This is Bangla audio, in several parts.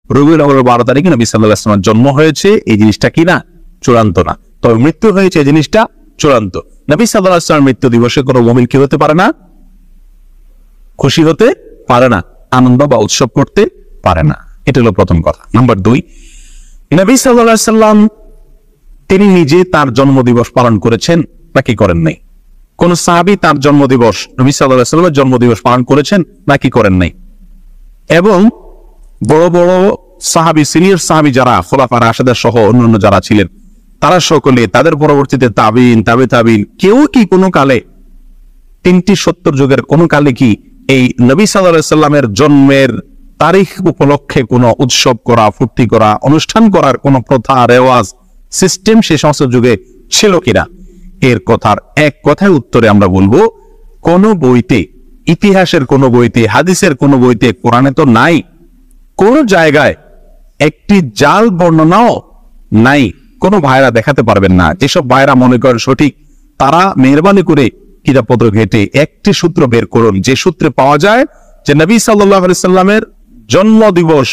রবিউল আউয়াল 12 তারিখে নবী সাল্লাল্লাহু আলাইহি ওয়াসাল্লামের জন্ম হয়েছে, এই জিনিসটা কি না? চূড়ান্ত না। তবে মৃত্যু হয়েছে, এই জিনিসটা চূড়ান্ত। নবী সাল্লাল্লাহু আলাইহি ওয়াসাল্লামের মৃত্যু দিবসে কোনো মুমিন কি হতে পারে না? খুশি হতে পারে না, আনন্দ বা উৎসব করতে পারে না। এটা হলো প্রথম কথা। নাম্বার 2, নবী সাল্লাল্লাহু আলাইহি ওয়াসাল্লাম তিনি নিজে তার জন্মদিবস পালন করেছেন নাকি করেন নাই? কোন সাহাবী তার জন্মদিবস, নবী সাল্লাল্লাহু আলাইহি ওয়াসাল্লামের জন্মদিবস পালন করেছেন নাকি করেন নাই? এবং বড় বড় সাহাবী, সিনিয়র সাহাবী যারা খোলাফা রাশিদা সহ অন্যান্য যারা ছিলেন, তারা সকলে, তাদের পরবর্তীতে তাবিন, তাবে তাবিন, কেউ কি কোনো কালে 3টি 70 যুগের কোন কালে কি এই নবী সাল্লাল্লাহু আলাইহি ওয়াসাল্লামের জন্মের তারিখ উপলক্ষে কোনো উৎসব করা, ফুর্তি করা, অনুষ্ঠান করার কোনো প্রথা, রেওয়াজ, সিস্টেম সে সমস্ত যুগে ছিল কিনা? এর কথার এক কথায় উত্তরে আমরা বলবো, কোন বইতে, ইতিহাসের কোন বইতে, হাদিসের কোন বইতে, কোরআনে তো নাই। কোন জায়গায় একটি জাল বর্ণনাও নাই। কোন ভাইরা দেখাতে পারবেন না। যেসব ভাইরা মনে করেন সঠিক, তারা মেহরবানি করে কিতাবপত্র ঘেটে একটি সূত্র বের করুন, যে সূত্রে পাওয়া যায় যে নবী সাল্লাল্লাহু আলাইহি সাল্লামের জন্ম দিবস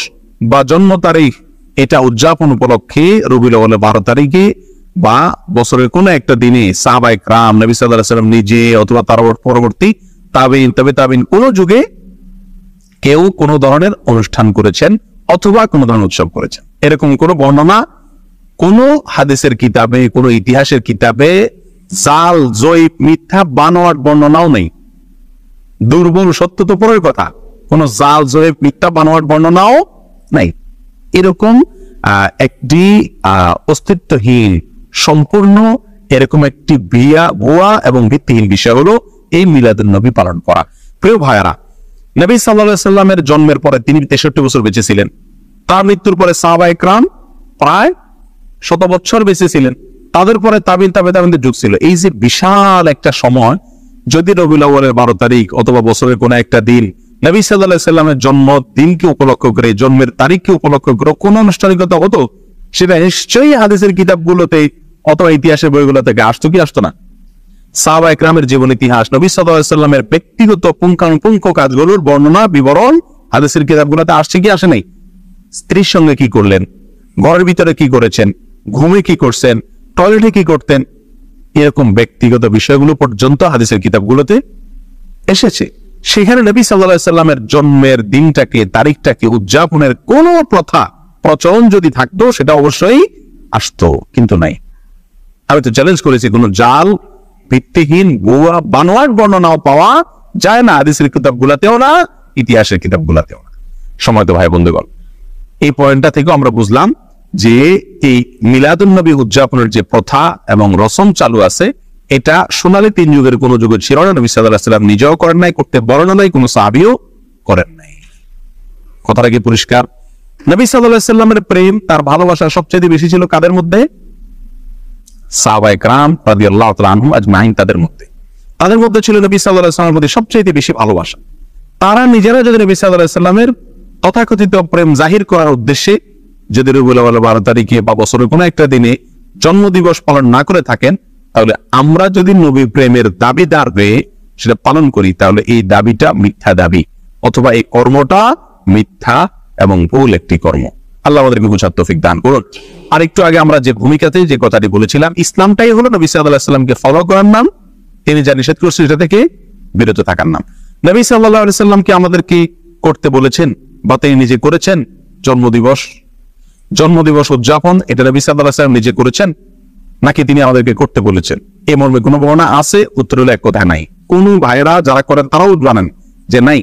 বা জন্ম তারিখ এটা উদযাপন উপলক্ষে রবিউল আউয়াল 12 তারিখে বা বছরের কোন একটা দিনে সাহাবায়ে কেরাম, নবী সাল্লাল্লাহু আলাইহি সাল্লাম নিজে অথবা তার পরবর্তী তাবিন, তবে তাবিন, কোন যুগে কেউ কোন ধরনের অনুষ্ঠান করেছেন অথবা কোন ধরনের উৎসব করেছেন, এরকম কোন বর্ণনা কোন হাদিসের কিতাবে, কোন ইতিহাসের কিতাবে জাল, জয়ীফ, মিথ্যা, বানোয়াট বর্ণনাও নেই। দুর্বল, সত্য তো পরের কথা, কোন জাল, জয়ীফ, মিথ্যা, বানোয়াট বর্ণনাও নাই। এরকম একটি অস্তিত্বহীন, সম্পূর্ণ এরকম একটি ভুয়া এবং ভিত্তিহীন বিষয় হলো এই মিলাদুন নবী পালন করা। প্রিয় ভাইয়ারা, নবী সাল্লাল্লাহু আলাইহি ওয়াসাল্লামের জন্মের পরে তিনি 63 বছর বেঁচে ছিলেন। তার মৃত্যুর পরে সাহাবায়ে কেরাম প্রায় 100 বছর বেঁচে ছিলেন। তাদের পরে তাবিন, তাবে তাবিনদের যুগ ছিল। এই যে বিশাল একটা সময়, যদি রবিউল আউয়ালের 12 তারিখ অথবা বছরের কোন একটা দিন নবী সাল্লাল্লাহু আলাইহি ওয়াসাল্লামের জন্মদিনকে উপলক্ষ করে, জন্মের তারিখকে উপলক্ষ করে কোন আনুষ্ঠানিকতা হতো, সেটা নিশ্চয়ই হাদিসের কিতাবগুলোতে অথবা ইতিহাসের বইগুলো থেকে আসতো কি আসতো না? সাহাবায়ে কেরামের জীবন ইতিহাস, নবী সাল্লাল্লাহু আলাইহি ওয়াসাল্লামের ব্যক্তিগত পুঙ্খানুপুঙ্খ কাজগুলোর বর্ণনা, বিবরণ হাদিসের কিতাবগুলোতে আসছে কি আসে নাই? স্ত্রীর সঙ্গে কি করলেন, ঘরের ভিতরে কি করেছেন, ঘুমে কি করছেন, টয়লেটে কি করতেন, এরকম ব্যক্তিগত বিষয়গুলো পর্যন্ত হাদিসের কিতাবগুলোতে এসেছে। সেখানে নবী সাল্লাল্লাহু আলাইহি ওয়াসাল্লামের জন্মের দিনটাকে, তারিখটাকে উদযাপনের কোন প্রথা, প্রচলন যদি থাকতো, সেটা অবশ্যই আসতো, কিন্তু নাই। আমি তো চ্যালেঞ্জ করেছি, কোন জাল, ভিত্তিহীন, ভুয়া, বানোয়াট বর্ণনাও পাওয়া যায় না হাদিসের কিতাবগুলোতেও না, ইতিহাসের কিতাবগুলোতেও না। সময় তো ভাই বন্ধুগণ, এই পয়েন্টটা থেকে আমরা বুঝলাম যে এই মিলাদুন নবী উদযাপনের যে প্রথা এবং রসম চালু আছে, এটা সোনালী 3 যুগের কোন যুগে ছিল না। নবী সাল্লাল্লাহু আলাইহি ওয়াসাল্লাম নিজেও করেন নাই, করতে বলেন নাই, কোন সাহাবীও করেন নাই। কথাটা কি পরিষ্কার? নবী সাল্লাল্লাহু আলাইহি ওয়াসাল্লামের প্রেম, তার ভালোবাসা সবচেয়ে বেশি ছিল কাদের মধ্যে? সাহাবায়ে কেরাম রাদিয়াল্লাহু তাআলা আনহুম আজমাইন, তাদের মধ্যে ছিল নবী সাল্লাল্লাহু আলাইহি ওয়াসাল্লামের প্রতি সবচেয়ে বেশি ভালোবাসা। তারা নিজেরা যদি নবী সাল্লাল্লাহু আলাইহি ওয়াসাল্লামের তথাকথিত প্রেম জাহির করার উদ্দেশ্যে যদি রবিউল আউয়াল 12 তারিখে বা বছরের কোন একটা দিনে জন্মদিবস পালন না করে থাকেন, তাহলে আমরা যদি নবী প্রেমের দাবিদার হয়ে সেটা পালন করি, তাহলে এই দাবিটা মিথ্যা দাবি, অথবা এই কর্মটা মিথ্যা এবং ভুল একটি কর্ম। আল্লাহ আমাদেরকে বুঝার তৌফিক দান করুন। আর একটু আগে আমরা যে ভূমিকাতে যে কথাটি বলেছিলাম, ইসলামটাই হলো নবী সাল্লাল্লাহু আলাইহি ওয়াসাল্লামকে ফলো করার নাম, তিনি যা নিষেধ করেছেন সেটা থেকে বিরত থাকার নাম। নবী সাল্লাল্লাহু আলাইহি ওয়াসাল্লাম কি আমাদেরকে করতে বলেছেন বা তিনি নিজে করেছেন? জন্মদিবস উদযাপন, এটা নবী সাল্লাল্লাহু আলাইহি ওয়াসাল্লাম নিজে করেছেন নাকি তিনি আমাদেরকে করতে বলেছেন? এই মর্মে কোনো বর্ণনা আছে? উত্তর হলো এক কথা, নাই। কোন ভাইরা যারা করেন তারাও জানেন যে নাই।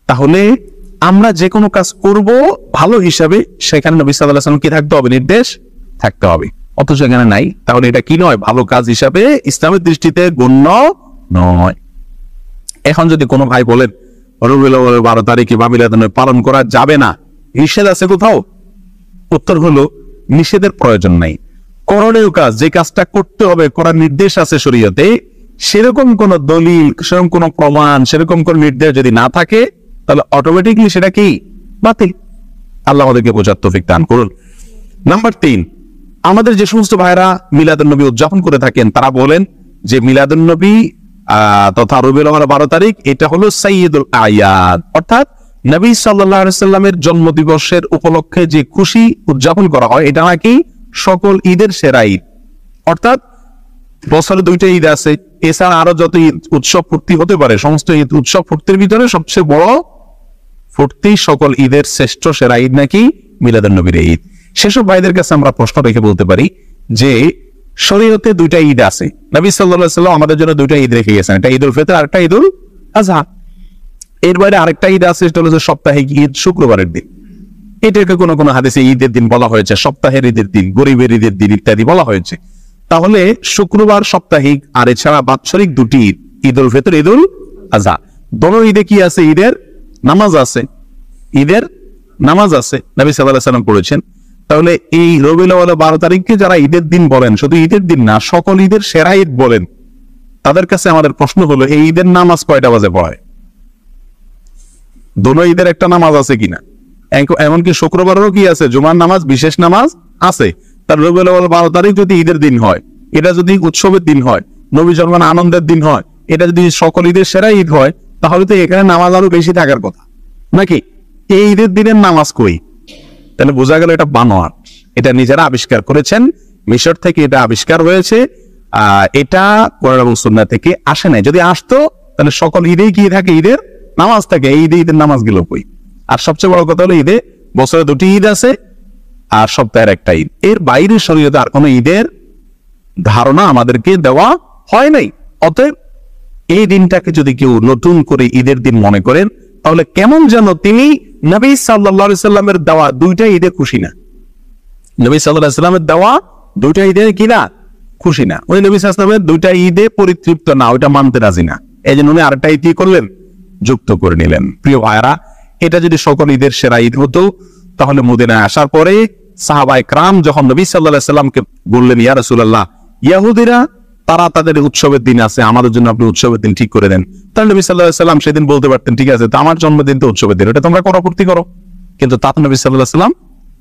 তাহলে আমরা যে কোনো কাজ করব ভালো হিসাবে, সেখানে নবী সাল্লাল্লাহু আলাইহি ওয়াসাল্লাম কি থাকতে হবে? নির্দেশ থাকতে হবে। অথচ এখানে নাই, তাহলে এটা কি নয়? ভালো কাজ হিসাবে ইসলামের দৃষ্টিতে গণ্য নয়। এখন যদি কোনো ভাই বলেন রবিউল আউয়াল 12 তারিখে বা মিলাদুন নবী পালন করা যাবে না, নিষেধ আছে কোথাও? উত্তর হলো নিষেধের প্রয়োজন নাই। করণীয় কাজ, যে কাজটা করতে হবে, করার নির্দেশ আছে শরীয়তে, সেরকম কোন দলিল, সেরকম কোন প্রমাণ, সেরকম কোন নির্দেশ যদি না থাকে, তাহলে অটোমেটিকলি সেটা কি? বাতিল। আল্লাহ আমাদেরকে বোঝার তৌফিক দান করুন। নাম্বার 3, আমাদের যে সমস্ত ভাইরা মিলাদুন নবী উদযাপন করে থাকেন, তারা বলেন যে মিলাদুন নবী তথা রবিউল আউয়াল 12 তারিখ এটা হলো সাইয়্যিদুল আয়াদ, অর্থাৎ নবী সাল্লাল্লাহু আলাইহি সাল্লামের জন্মদিবসের উপলক্ষে যে খুশি উদযাপন করা হয় এটা নাকি সকল ঈদের সেরা ঈদ। অর্থাৎ বছরে 2টা ঈদ আছে, এছাড়া আরো যত ঈদ উৎসব ফুর্তি হতে পারে, সমস্ত ঈদ উৎসব ফুর্তির ভিতরে সবচেয়ে বড় ফুর্তি সকল ঈদের শ্রেষ্ঠ সেরা ঈদ নাকি মিলাদুন নবীর ঈদ। সেসব ভাইদের কাছে আমরা প্রশ্ন রেখে বলতে পারি যে শরীয়তে 2টা ঈদ আছে, নবী সাল্লাল্লাহু আলাইহি সাল্লাম আমাদের জন্য 2টা ঈদ রেখে গেছেন, একটা ঈদুল ফিতর আর একটা ঈদুল আজহা। এর বাইরে আরেকটা ঈদ আছে, সেটা হলো সাপ্তাহিক ঈদ, শুক্রবারের দিন। এটাকে কোনো কোনো হাদিসে ঈদের দিন বলা হয়েছে, সপ্তাহের ঈদের দিন, গরিবের ঈদের দিন ইত্যাদি বলা হয়েছে। তাহলে শুক্রবার সাপ্তাহিক আর এছাড়া বাৎসরিক 2টি ঈদ, ঈদুল ফিতর, ঈদুল আজহা, দোনো ঈদে কি আছে? ঈদের নামাজ আছে, ঈদের নামাজ আছে, নবী সাল্লাল্লাহু আলাইহি সাল্লাম পড়েছেন। তাহলে এই রবিউল আউয়াল 12 তারিখকে যারা ঈদের দিন বলেন, শুধু ঈদের দিন না সকল ঈদের সেরা ঈদ বলেন, তাদের কাছে আমাদের প্রশ্ন হলো এই ঈদের নামাজ কয়টা বাজে পড়ে? দোনো ঈদের একটা নামাজ আছে কিনা? এমনকি শুক্রবারেরও কি আছে? জুমার নামাজ, বিশেষ নামাজ আছে। তার রবিউল আউয়াল 12 তারিখ যদি ঈদের দিন হয়, এটা যদি উৎসবের দিন হয়, নবী জন্মের আনন্দের দিন হয়, এটা যদি সকল ঈদের সেরা ঈদ হয়, তাহলে তো এখানে নামাজ আরো বেশি থাকার কথা নাকি? এই ঈদের দিনের নামাজ কই? তাহলে বোঝা গেল এটা বানোয়াট, এটা নিজেরা আবিষ্কার করেছেন, মিশর থেকে এটা আবিষ্কার হয়েছে, এটা কোরআন এবং সুন্নাহ থেকে আসে নাই। যদি আসতো তাহলে সকল ঈদেই কি থাকে? ঈদের নামাজ থাকে। এই ঈদে ঈদের নামাজ গুলো কই? আর সবচেয়ে বড় কথা হলো ঈদে বছরে 2টি ঈদ আছে আর সপ্তাহের একটা ঈদ। এর বাইরে শরীয়তে আর কোনো ঈদের ধারণা আমাদেরকে দেওয়া হয় নাই। অতএব এই দিনটাকে যদি কেউ নতুন করে ঈদের দিন মনে করেন, তাহলে কেমন যেন তিনি নবী সাল্লাল্লাহু আলাইহি সাল্লামের দেওয়া 2টা ঈদে খুশি না। নবী সাল্লাল্লাহু আলাইহি সাল্লামের দেওয়া 2টা ঈদে কি না? খুশি না। ওই নবী সাল্লাল্লাহু আলাইহি সাল্লামের 2টা ঈদে পরিতৃপ্ত না, ওইটা মানতে রাজি না। এই জন্য উনি আরেকটা ঈদ কি করলেন? যুক্ত করে নিলেন। প্রিয় ভাইরা, এটা যদি সকল ঈদের সেরা ঈদ হতো, তাহলে মদিনায় আসার পরে সাহাবায়ে কেরাম যখন নবী সাল্লাল্লাহু আলাইহি সাল্লামকে বললেন, ইয়া রাসূলুল্লাহ, ইহুদিরা তারা তাদের উৎসবের দিন আছে, আমাদের জন্য আপনি উৎসবের দিন ঠিক করে দেন। তাহলে নবী সাল্লাল্লাহু আলাইহি সাল্লাম সেদিন বলতে পারতেন, ঠিক আছে, তো আমার জন্মদিন তো উৎসবের দিন, এটা তোমরা পূর্তি করো। কিন্তু তা নবী সাল্লাল্লাহু আলাইহি সাল্লাম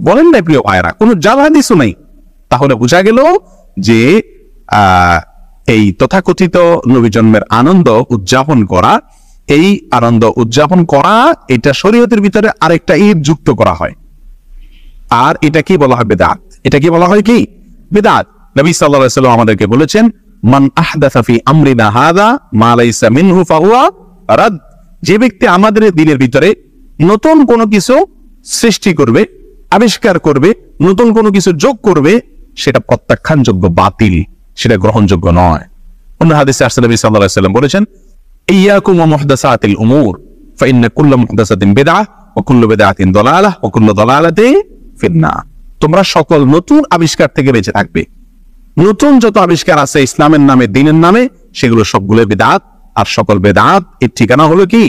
বলেন নাই। প্রিয় ভাইরা, কোনো জাল হাদিসও নাই। তাহলে বোঝা গেল যে এই তথাকথিত নবী জন্মের আনন্দ উদযাপন করা, এই আনন্দ উদযাপন করা, এটা শরীয়তের ভিতরে আরেকটা ঈদ যুক্ত করা হয়। আর এটা কি বলা হয়? বিদআত। এটা কি বলা হয়? কি? বিদআত। নবী সাল্লাল্লাহু আলাইহি সাল্লাম আমাদেরকে বলেছেন, মান আহদাসা ফি আমরিনা হাযা মা লাইসা মিনহু ফাহুয়া রাদ। যে ব্যক্তি আমাদের দ্বীনের ভিতরে নতুন কোনো কিছু সৃষ্টি করবে, আবিষ্কার করবে, নতুন কোনো কিছু যোগ করবে, সেটা প্রত্যাখ্যানযোগ্য, বাতিল, সেটা গ্রহণযোগ্য নয়। অন্য হাদিসে আসছে নবী সাল্লাল্লাহু আলাইহি সাল্লাম বলেছেন, ইয়াকুম ওয়া মুহদাসাতিল উমুর ফাইন্না কুল্লা মুহদাসাতিন বিদআহ ওয়া কুল্লু বিদআতিন দালালাহ ওয়া কুল্লু দালালাতিন ফিন্নার। তোমরা সকল নতুন আবিষ্কার থেকে বেঁচে থাকবে। নতুন যত আবিষ্কার আছে ইসলামের নামে, দ্বীনের নামে, সেগুলো সবগুলো বিদআত। আর সকল বিদআত এর ঠিকানা হলো কি?